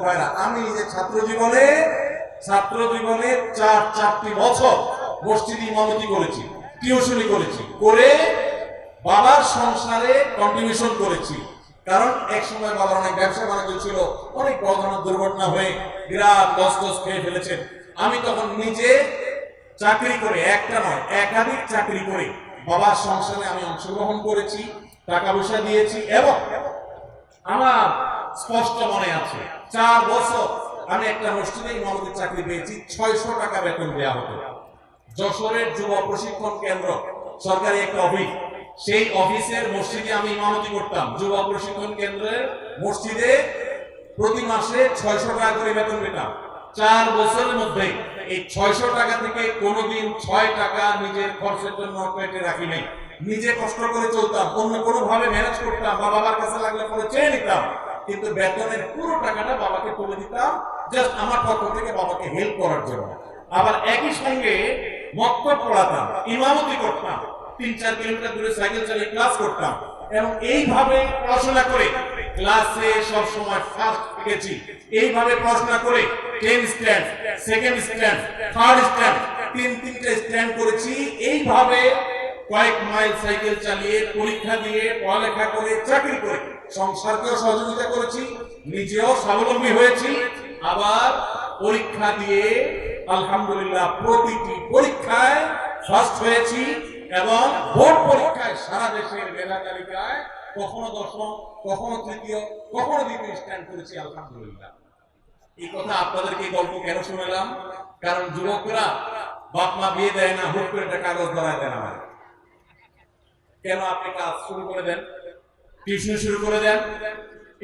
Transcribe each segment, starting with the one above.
ভাইরা, আমি যে ছাত্র জীবনে চারটি বছর মসজিদ ইমামতি করেছি, টিউশনি করেছি, করে বাবার সংসারে কন্ট্রিবিউশন করেছি। কারণ এক সময় বাবার অনেক ব্যবসা বাণিজ্য ছিল, অনেক বড় ধরনের দুর্ঘটনা হয়ে বিরাট লস খেয়ে ফেলেছেন। আমি তখন নিজে চাকরি করে, একটা নয় একাধিক চাকরি করে বাবার সংসারে আমি অংশগ্রহণ করেছি, টাকা পয়সা দিয়েছি। এবং আমার স্পষ্ট মনে আছে 4 বছর আমি একটা মসজিদে ইমামতির চাকরি পেয়েছি, 600 টাকা বেতন দেওয়া হতো। যশোরের যুব প্রশিক্ষণ কেন্দ্র সরকারি একটা অফিস, সেই অফিসের মসজিদে আমি ইমামতি করতাম। যুব প্রশিক্ষণ কেন্দ্রের মসজিদে প্রতি মাসে 600 টাকা করে বেতন পেতাম। 4 বছরের মধ্যে এই 600 টাকা থেকে কোনোদিন 6 টাকা নিজের খরচের জন্য পেটে রাখি নাই। নিজে কষ্ট করে চলতাম, অন্য কোনো ভাবে ম্যানেজ করতাম বা বাবার কাছে লাগলে পরে চেয়ে নিতাম, কিন্তু বেতনের পুরো টাকাটা বাবাকে তুলে দিতাম জাস্ট আমার পক্ষ থেকে বাবাকে হেল্প করার জন্য। আবার একই সঙ্গে মক্তব পড়াতাম, ইমামতি করতাম, 3-4 কিলোমিটার দূরে সাইকেল চালিয়ে ক্লাস করতাম। এবং এইভাবে পড়াশোনা করে ক্লাসে সব সময় ফার্স্ট পেয়েছি। এইভাবে পড়াশোনা করে 10 stand, second stand, third stand, 3-3টে স্ট্যান্ড করেছি। এইভাবে কয়েক মাইল সাইকেল চালিয়ে, পরীক্ষা দিয়ে, পড়ালেখা করে, চাকরি করে সংসারকেও সহযোগিতা করেছি, নিজেও স্বাবলম্বী হয়েছি। আবার পরীক্ষা দিয়ে আলহামদুলিল্লাহ প্রতিটি পরীক্ষায় ফার্স্ট হয়েছি এবং বোর্ড পরীক্ষায় সারা দেশের মেধা তালিকায় কখনো দশম, কখনো তৃতীয়, কখনো দ্বিতীয় স্ট্যান্ড করেছি আলহামদুলিল্লাহ। এই কথা আপনাদেরকে এই গল্প কেন শুনালাম? কারণ যুবকরা বাপ মা বিয়ে দেয় না, হুট করে একটা কাগজ ধরায় দেন আমার। কেন আপনি কাজ শুরু করে দেন, টিউশন শুরু করে দেন,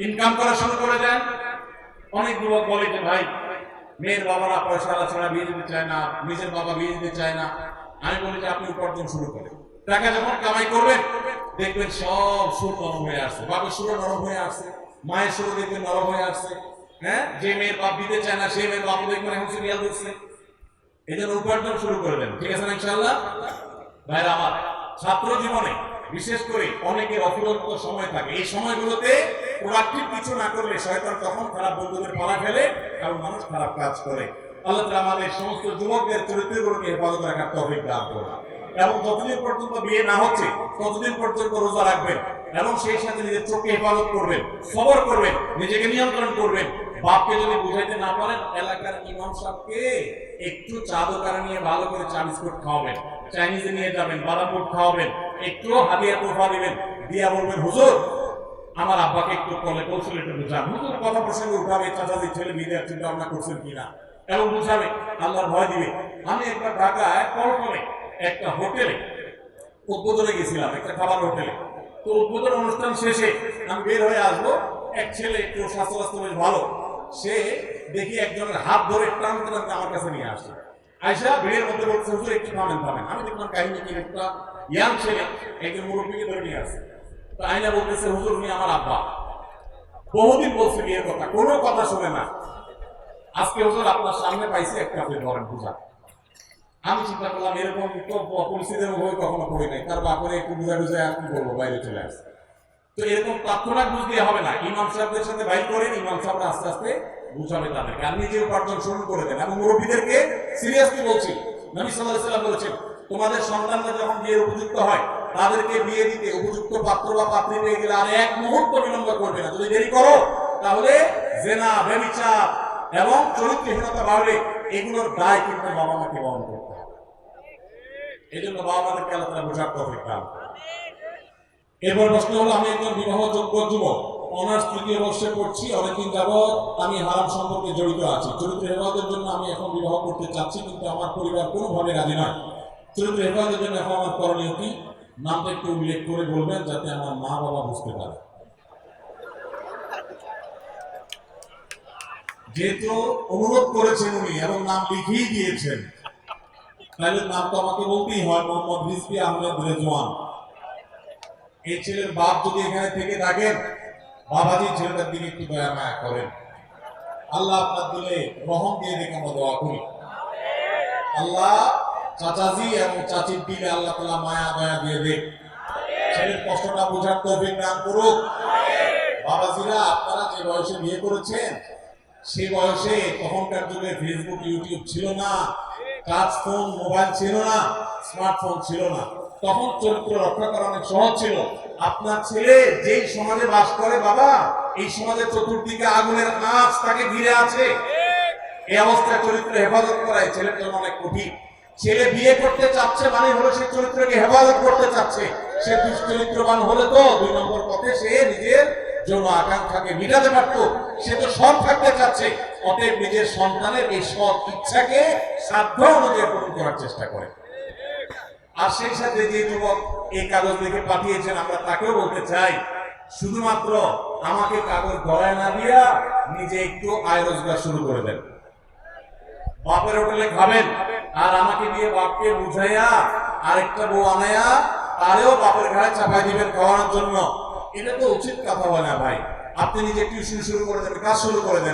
ইনকাম করা শুরু করে দেন? অনেক যুবক বলে যে ভাই মেয়ের বাবারা পয়সা ছাড়া বিয়ে দিতে চায় না, নিজের বাবা বিয়ে দিতে চায় না। আমি বলি যে আপনি উপার্জন শুরু করেন, টাকা যখন কামাই করবেন দেখবেন সব সুর নরম হয়ে আসছে, বাবার সুরও নরম হয়ে আসছে, মায়ের সুরও দেখবেন নরম হয়ে আসছে। হ্যাঁ, যে মেয়ের বাপ দিতে চায় না সেই মেয়ের বাপ দেখবেন এখন সিরিয়াল দিচ্ছে। এই জন্য উপার্জন শুরু করে দেন, ঠিক আছে না ইনশাআল্লাহ? ভাইরা আমার, ছাত্র জীবনে বিশেষ করে অনেকের অফুরন্ত সময় থাকে। এই সময়গুলোতে প্রোডাক্টিভ কিছু না করলে শয়তান তখন খারাপ বন্ধুদের পালা ফেলে এবং মানুষ খারাপ কাজ করে। আল্লাহ তাআলা আমাদের সমস্ত যুবকদের চরিত্রগুলোকে হেফাজত রাখার তৌফিক দান করুন। এবং যতদিন পর্যন্ত বিয়ে না হচ্ছে ততদিন পর্যন্ত রোজা রাখবেন এবং সেই সাথে নিজের চোখকে হেফাজত করবেন, সবর করবেন, নিজেকে নিয়ন্ত্রণ করবেন। বাপকে যদি বুঝাইতে না পারেন, এলাকার ইমাম সাহেবকে একটু চা দোকানে নিয়ে ভালো করে চা বিস্কুট খাওয়াবেন, চাইনিজে নিয়ে যাবেন, বাদাম বুট খাওয়াবেন, একটু হাদিয়া তোফা দিবেন, দিয়া বলবেন হুজুর আমার আব্বাকে একটু কলে কৌশল একটু বুঝান। হুজুর কথা প্রসঙ্গে উঠাবে, চাচাদের ছেলে বিয়ে চিন্তা ভাবনা করছেন কিনা এবং বুঝাবে, আল্লাহর ভয় দিবে। আমি একবার ঢাকায় পল্টনে একটা হোটেলে উদ্বোধনে গেছিলাম, একটা খাবার হোটেলে। তো উদ্বোধন অনুষ্ঠান শেষে আমি বের হয়ে আসবো, এক ছেলে একটু স্বাস্থ্য বেশ ভালো, সে দেখি একজনের হাত ধরে টানতে টানতে আমার কাছে নিয়ে আসছে। আয়সা ভিড়ের মধ্যে বলছে হুজুর একটু থামেন। আমি দেখলাম কাহিনী কি, একটা ইয়াং ছেলে একজন মুরব্বীকে ধরে নিয়ে আসছে। তো আইনা বলতেছে হুজুর উনি আমার আব্বা, বহুদিন বলছে বিয়ের কথা, কোনো কথা শুনে না, আজকে হুজুর আপনার সামনে পাইছি, একটা আপনি ধরেন বুঝা। আমি চিন্তা করলাম এরকম তো পরিস্থিতির মুখে কখনো পড়ি নাই, তার বাপরে একটু বুঝা বুঝায় আর কি বলবো, বাইরে চলে আসছে। তো এরকম তৎক্ষণাৎ বুঝ দিয়ে হবে না, ইমাম সাহেবদের সাথে বাইর করেন, ইমাম সাহেবরা আস্তে আস্তে বুঝাবে তাদেরকে, আর নিজে উপার্জন শুরু করে দেন। এবং মুরব্বীদেরকে সিরিয়াসলি বলছি, নবী সাল্লাল্লাহু আলাইহি ওয়াসাল্লাম বলেছেন তোমাদের সন্তানরা যখন বিয়ের উপযুক্ত হয় তাদেরকে বিয়ে দিতে উপযুক্ত পাত্র বা পাত্রী পেয়ে গেলে আর এক মুহূর্ত বিলম্ব করবে না। যদি দেরি করো তাহলে জেনা, ব্যভিচার এবং চরিত্রহীনতা বাড়বে, এগুলোর দায় কিন্তু বাবা মাকে বহন করতে হবে। এই জন্য বাবা মাদেরকে আল্লাহ তাআলা বোঝার তৌফিক দান করুন। এরপর প্রশ্ন হলো, আমি একজন বিবাহযোগ্য যুবক, অনার্স 3য় বর্ষে পড়ছি, অনেকদিন যাবৎ আমি হারাম সম্পর্কে জড়িত আছি। চরিত্র হেফাজতের জন্য আমি এখন বিবাহ করতে চাচ্ছি, কিন্তু আমার পরিবার কোনোভাবে রাজি নয়। চরিত্র হেফাজতের জন্য এখন আমার করণীয় কি? নামটা একটু উল্লেখ করে বলবেন যাতে আমার মা বাবা বুঝতে পারে। যেহেতু অনুরোধ করেছেন উনি এবং নাম লিখিয়ে দিয়েছেন, তাহলে নাম তো আমাকে বলতেই হয়, মোহাম্মদ রিজভী আহমেদ রেজওয়ান। এই ছেলের বাপ যদি এখানে থেকে থাকেন, বাবাজি ছেলেটার দিকে একটু দয়া মায়া করেন। আল্লাহ আপনার দিলে রহম দিয়ে দেখে আমরা দোয়া করি। আল্লাহ চাচাজি এবং চাচির দিলে আল্লাহ তাআলা মায়া দয়া দিয়ে দেখ, ছেলের কষ্টটা বোঝার তৌফিক দান করুক। বাবাজিরা আপনারা যে বয়সে বিয়ে করেছেন সে বয়সে তখনকার যুগে ফেসবুক ইউটিউব ছিল না, টাচ ফোন মোবাইল ছিল না, স্মার্টফোন ছিল না। তখন চরিত্র রক্ষা করা অনেক সহজ ছিল। আপনার ছেলে যেই সমাজে বাস করে বাবা, এই সমাজের চতুর্দিকে আগুনের আঁচ তাকে ঘিরে আছে। এই অবস্থায় চরিত্র হেফাজত করাই ছেলের জন্য অনেক কঠিন। ছেলে বিয়ে করতে চাচ্ছে মানে হলো সে চরিত্রকে হেফাজত করতে চাচ্ছে। সে দুশ্চরিত্রবান হলে তো 2 নম্বর পথে সে নিজের যৌন আকাঙ্ক্ষাকে মিটাতে পারত। সে তো সৎ থাকতে চাচ্ছে, অতএব নিজের সন্তানের এই সৎ ইচ্ছাকে সাধ্য অনুযায়ী পূরণ করার চেষ্টা করে। আর সেই সাথে যে যুবক এই কাগজ লিখে পাঠিয়েছেন, আমরা তাকেও বলতে চাই, শুধুমাত্র আমাকে কাগজ গড়ায় না দিয়া নিজে একটু আয় রোজগার শুরু করে দেন। বাপের হোটেলে খাবেন আর আমাকে দিয়ে বাপকে বুঝাইয়া আরেকটা বউ আনাইয়া তারেও বাপের ঘাড়ে চাপাই দিবেন খাওয়ানোর জন্য। এটা তো উচিত কথা হয় না ভাই। আপনি নিজে টিউশন শুরু করে দেন, কাজ শুরু করে দেন।